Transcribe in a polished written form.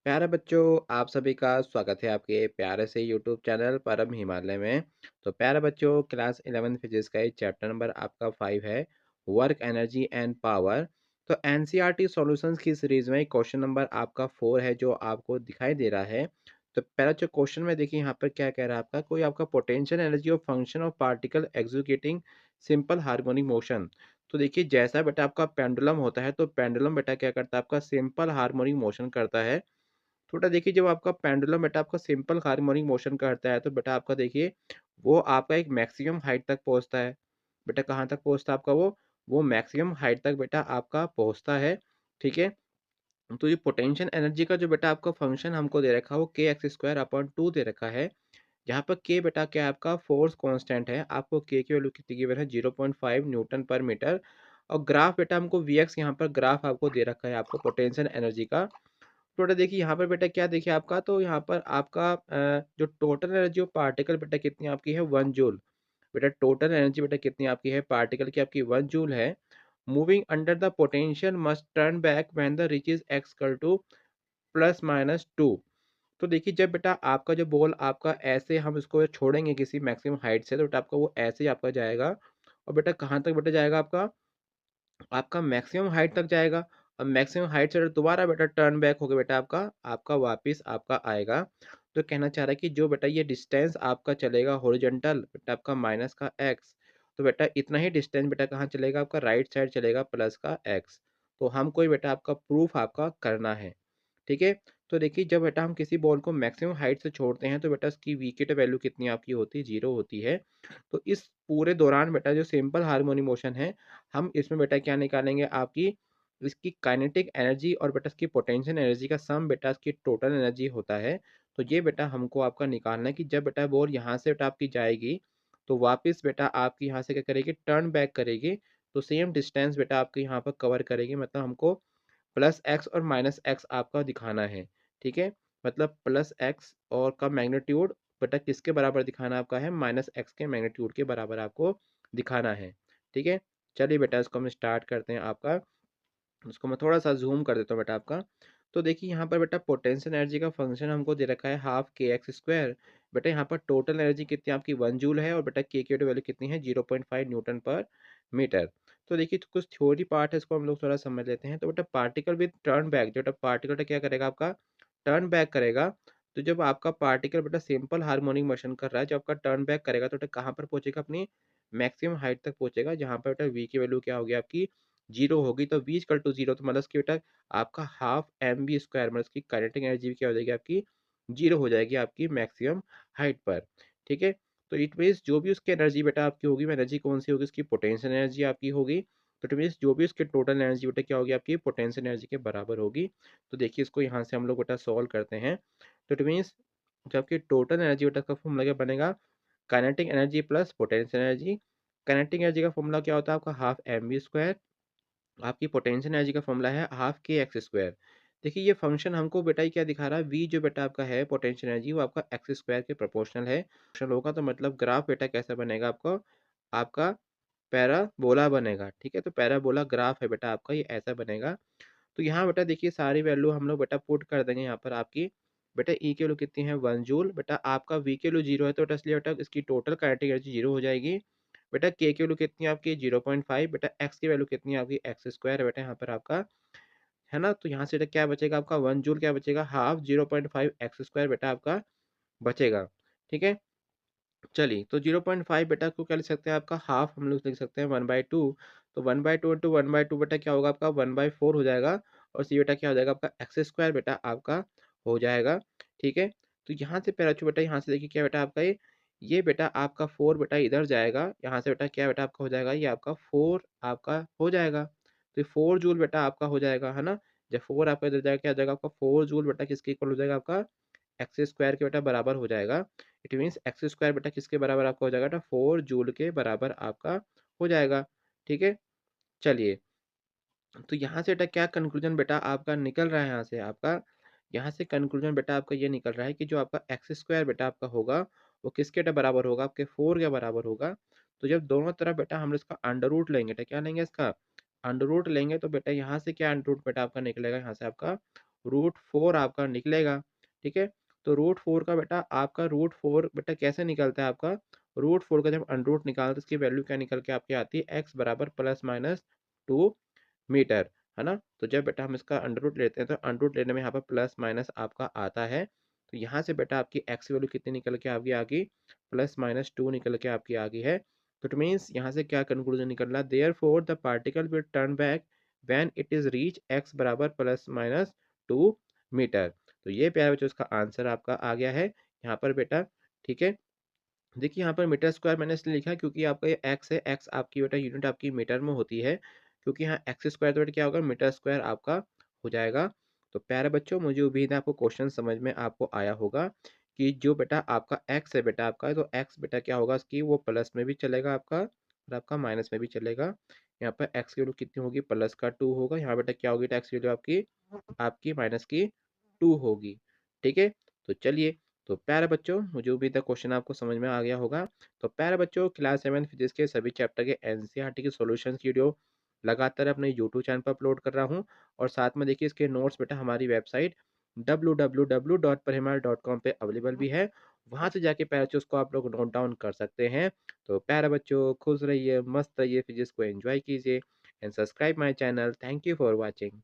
प्यारे बच्चों, आप सभी का स्वागत है आपके प्यारे से यूट्यूब चैनल परम हिमालय में। तो प्यारे बच्चों, क्लास 11 फिजिक्स का ये चैप्टर नंबर आपका 5 है, वर्क एनर्जी एंड पावर। तो एनसीईआरटी सॉल्यूशंस की सीरीज में क्वेश्चन नंबर आपका 4 है जो आपको दिखाई दे रहा है। तो पहला जो क्वेश्चन में देखिए यहाँ पर क्या कह रहा है आपका, कोई आपका potential energy of function of particle executing simple harmonic motion. तो देखिए जैसा बेटा आपका पेंडुलम होता है, तो पेंडुलम बेटा क्या करता है, आपका सिंपल हार्मोनिक मोशन करता है। तो बेटा देखिए जब आपका पेंडुलम बेटा आपका सिंपल हार्मोनिक मोशन करता है, तो बेटा आपका देखिए वो आपका एक मैक्सिमम हाइट तक पहुंचता है। बेटा कहाँ तक पहुंचता है आपका वो मैक्सिमम हाइट तक बेटा आपका पहुंचता है। ठीक है। तो ये पोटेंशियल एनर्जी का जो बेटा आपका फंक्शन हमको दे रखा है वो के एक्स स्क्वायर अपॉन टू दे रखा है। यहाँ पर के बेटा क्या है, आपका फोर्स कांस्टेंट है। आपको के की वैल्यू कितनी गिवन है, 0.5 न्यूटन पर मीटर। और ग्राफ बेटा हमको वी एक्स यहाँ पर ग्राफ आपको दे रखा है आपको पोटेंशियल एनर्जी का। तो बेटा देखिए यहाँ पर बेटा क्या देखिए आपका, तो यहाँ पर आपका जो टोटल एनर्जी ऑफ पार्टिकल बेटा कितनी आपकी है, 1 जूल। बेटा टोटल एनर्जी बेटा कितनी आपकी है पार्टिकल की, आपकी 1 जूल है। Moving under the potential must turn back when the reach is x equal to +-2। तो देखिए जब बेटा आपका जो बॉल आपका ऐसे हम इसको छोड़ेंगे किसी मैक्सिमम हाइट से, तो बेटा आपका वो ऐसे ही आपका जाएगा। और बेटा कहाँ तक बेटा जाएगा आपका, आपका मैक्सिमम हाइट तक जाएगा। और मैक्सिमम हाइट से दोबारा बेटा टर्न बैक होकर बेटा आपका आपका वापस आपका आएगा। तो कहना चाह रहा है कि जो बेटा ये डिस्टेंस आपका चलेगा हॉरिजॉन्टल बेटा आपका माइनस का एक्स, तो बेटा इतना ही डिस्टेंस बेटा कहाँ चलेगा, आपका राइट साइड चलेगा प्लस का एक्स। तो हमको ये बेटा आपका प्रूफ आपका करना है। ठीक है। तो देखिए जब बेटा हम किसी बॉल को मैक्सिमम हाइट से छोड़ते हैं, तो बेटा उसकी विकेट वैल्यू कितनी आपकी होती है, 0 होती है। तो इस पूरे दौरान बेटा जो सिंपल हार्मोनिक मोशन है, हम इसमें बेटा क्या निकालेंगे, आपकी इसकी काइनेटिक एनर्जी और बेटा इसकी पोटेंशियल एनर्जी का सम बेटा इसकी टोटल एनर्जी होता है। तो ये बेटा हमको आपका निकालना है कि जब बेटा बॉल यहाँ से बेटा आपकी जाएगी, तो वापस बेटा आपकी यहाँ से क्या करेगी, टर्न बैक करेगी। तो सेम डिस्टेंस बेटा आपके यहाँ पर कवर करेगी, मतलब हमको प्लस एक्स और माइनस एक्स आपका दिखाना है। ठीक है। मतलब प्लस एक्स और का मैग्नीट्यूड बेटा किसके बराबर दिखाना आपका है, माइनस एक्स के मैग्नीट्यूड के बराबर आपको दिखाना है। ठीक है। चलिए बेटा इसको हम स्टार्ट करते हैं आपका। उसको मैं थोड़ा सा जूम कर देता हूँ बेटा आपका। तो देखिए यहाँ पर बेटा पोटेंशियल एनर्जी का फंक्शन हमको दे रखा है हाफ के एक्स स्क्वायर। बेटा यहाँ पर टोटल एनर्जी कितनी आपकी 1 जूल है, और बेटा के की वैल्यू कितनी है, 0.5 न्यूटन पर मीटर। तो देखिए तो कुछ थ्योरी पार्ट है, इसको हम लोग थोड़ा समझ लेते हैं। तो बेटा पार्टिकल विद टर्न बैक, जो बेटा पार्टिकल क्या करेगा आपका, टर्न बैक करेगा। तो जब आपका पार्टिकल बेटा सिंपल हार्मोनिक मोशन कर रहा है, जब आपका टर्न बैक करेगा तो बेटा कहाँ पर पहुंचेगा, अपनी मैक्सिमम हाइट तक पहुंचेगा, जहाँ पर बेटा वी की वैल्यू क्या होगी आपकी, 0 होगी। तो v इक्वल टू 0, तो मतलब कि बेटा आपका हाफ एम बी स्क्वायर, मतलब इसकी काइनेटिक एनर्जी क्या हो जाएगी आपकी, 0 हो जाएगी आपकी मैक्सिमम हाइट पर। ठीक है। तो इट मीन्स जो भी उसकी एनर्जी बेटा आपकी होगी, वो एनर्जी कौन सी होगी, उसकी पोटेंशियल एनर्जी आपकी होगी। तो इट मीन्स जो भी उसकी टोटल एनर्जी बेटा क्या होगी, आपकी पोटेंशियल एनर्जी के बराबर होगी। तो देखिए इसको यहाँ से हम लोग बेटा सॉल्व करते हैं। तो इट मीन्स जो आपकी टोटल एनर्जी बेटा का फॉर्मूला क्या बनेगा, kinetic energy plus potential energy. Kinetic energy का फॉर्मूला क्या होता है आपका, हाफ एम बी स्क्वायर। आपकी पोटेंशियल एनर्जी का फॉर्मूला है हाफ के एक्स स्क्वायर। देखिए ये फंक्शन हमको बेटा ये क्या दिखा रहा है, वी जो बेटा आपका है पोटेंशियल एनर्जी, वो आपका एक्स स्क्वायर के प्रोपोर्शनल है। प्रोपोर्शनल होगा तो मतलब ग्राफ बेटा कैसा बनेगा आपको, आपका पैराबोला बनेगा। ठीक है। तो पैराबोला ग्राफ है बेटा आपका, ये ऐसा बनेगा। तो यहाँ बेटा देखिए सारी वैल्यू हम लोग बेटा पुट कर देंगे यहाँ पर आपकी। बेटा ई की वैल्यू कितनी है, 1 जूल। बेटा आपका वी की वैल्यू 0 है, तो बेटा इसलिए बेटा इसकी टोटल काइनेटिक एनर्जी 0 हो जाएगी। बेटा के की वैल्यू कितनी है आपकी, 0.5। बेटा एक्स की वैल्यू कितनी है आपकी, एक्स स्क्वायर है बेटा यहाँ पर आपका, है ना। तो यहाँ से बेटा क्या बचेगा आपका, 1 जूल क्या बचेगा, हाफ 0.5 एक्स स्क्वायर बेटा आपका बचेगा। ठीक है। चलिए तो 0.5 बेटा को क्या लिख सकते हैं, आपका हाफ हम लोग लिख सकते हैं 1/2। तो 1/2 इंटू 1/2 बेटा क्या होगा आपका, 1/4 हो जाएगा। और सी बेटा क्या हो जाएगा आपका, एक्स स्क्वायर बेटा आपका हो जाएगा। ठीक है। तो यहाँ से पैराचू बेटा, यहाँ से देखिए क्या बेटा आपका ये बेटा आपका 4 बेटा इधर जाएगा, यहाँ से बेटा क्या बेटा आपका हो जाएगा, ये आपका 4 आपका हो जाएगा। तो 4 जूल बेटा आपका हो जाएगा, है ना। जब 4 आपका इधर जाएगा क्या हो जाएगा आपका, 4 जूल बेटा किसके इक्वल हो जाएगा, आपका एक्स स्क्वायर के बेटा बराबर हो जाएगा। इट मीन्स एक्स स्क्वायर बेटा किसके बराबर आपका हो जाएगा, बेटा 4 जूल के बराबर आपका हो जाएगा। ठीक है। चलिए तो यहाँ से बेटा क्या कंक्लूजन बेटा आपका निकल रहा है, यहाँ से कंक्लूजन बेटा आपका ये निकल रहा है कि जो आपका एक्स स्क्वायर बेटा आपका होगा, वो किसके बेटा बराबर होगा, आपके 4 के बराबर होगा। तो जब दोनों तरफ बेटा हम इसका अंडर रूट लेंगे, तो क्या लेंगे इसका अंडर रूट लेंगे, तो बेटा यहाँ से क्या अंडर रूट बेटा आपका निकलेगा, यहाँ से आपका √4 आपका निकलेगा, ठीक है? तो √4 का बेटा आपका √4 बेटा कैसे निकलता है आपका? √4 का जब अंडर रूट निकालते हैं तो इसकी वैल्यू क्या निकल के आपकी आती है? x बराबर ±2 मीटर, है ना? तो जब बेटा हम इसका अंडर रूट लेते हैं तो अंडर रूट लेने में यहाँ पर प्लस माइनस आपका आता है। तो यहाँ से बेटा आपकी x की वैल्यू कितनी निकल के आपकी आ गई? ±2 निकल के आपकी आ गई है। तो इट मीन्स यहाँ से क्या कंक्लूजन निकल रहा है? Therefore the particle will turn back when it is reach x बराबर ±2 मीटर। तो ये प्यारे बच्चों इसका आंसर आपका आ गया है यहाँ पर बेटा, ठीक है? देखिए यहाँ पर मीटर स्क्वायर मैंने इसलिए लिखा है क्योंकि आपका ये एक्स है, एक्स आपकी बेटा यूनिट आपकी मीटर में होती है, क्योंकि यहाँ एक्स स्क्वायर तो बेटा क्या होगा? मीटर स्क्वायर आपका हो जाएगा। तो प्यारे बच्चों मुझे उम्मीद है आपको क्वेश्चन समझ में आपको आया होगा कि जो बेटा आपका एक्स है बेटा आपका, तो एक्स बेटा क्या होगा इसकी? वो प्लस में भी चलेगा आपका और आपका माइनस में भी चलेगा। यहाँ पर एक्स की वैल्यू कितनी होगी? प्लस का 2 होगा। यहाँ बेटा क्या होगी? एक्स की वैल्यू आपकी आपकी माइनस की 2 होगी, ठीक है? तो चलिए, तो प्यारे बच्चों मुझे उम्मीद है क्वेश्चन आपको समझ में आ गया होगा। तो प्यारे बच्चों क्लास 7 फिजिक्स के सभी चैप्टर के एनसीईआरटी के सॉल्यूशंस की वीडियो लगातार अपने यूट्यूब चैनल पर अपलोड कर रहा हूँ, और साथ में देखिए इसके नोट्स बेटा हमारी वेबसाइट www.parimal.com पे अवेलेबल भी है। वहाँ से जाके प्यारे बच्चों उसको आप लोग नोट डाउन कर सकते हैं। तो प्यारे बच्चों खुश रहिए, मस्त रहिए, फिजिक्स को एंजॉय कीजिए and subscribe my channel. Thank you for watching.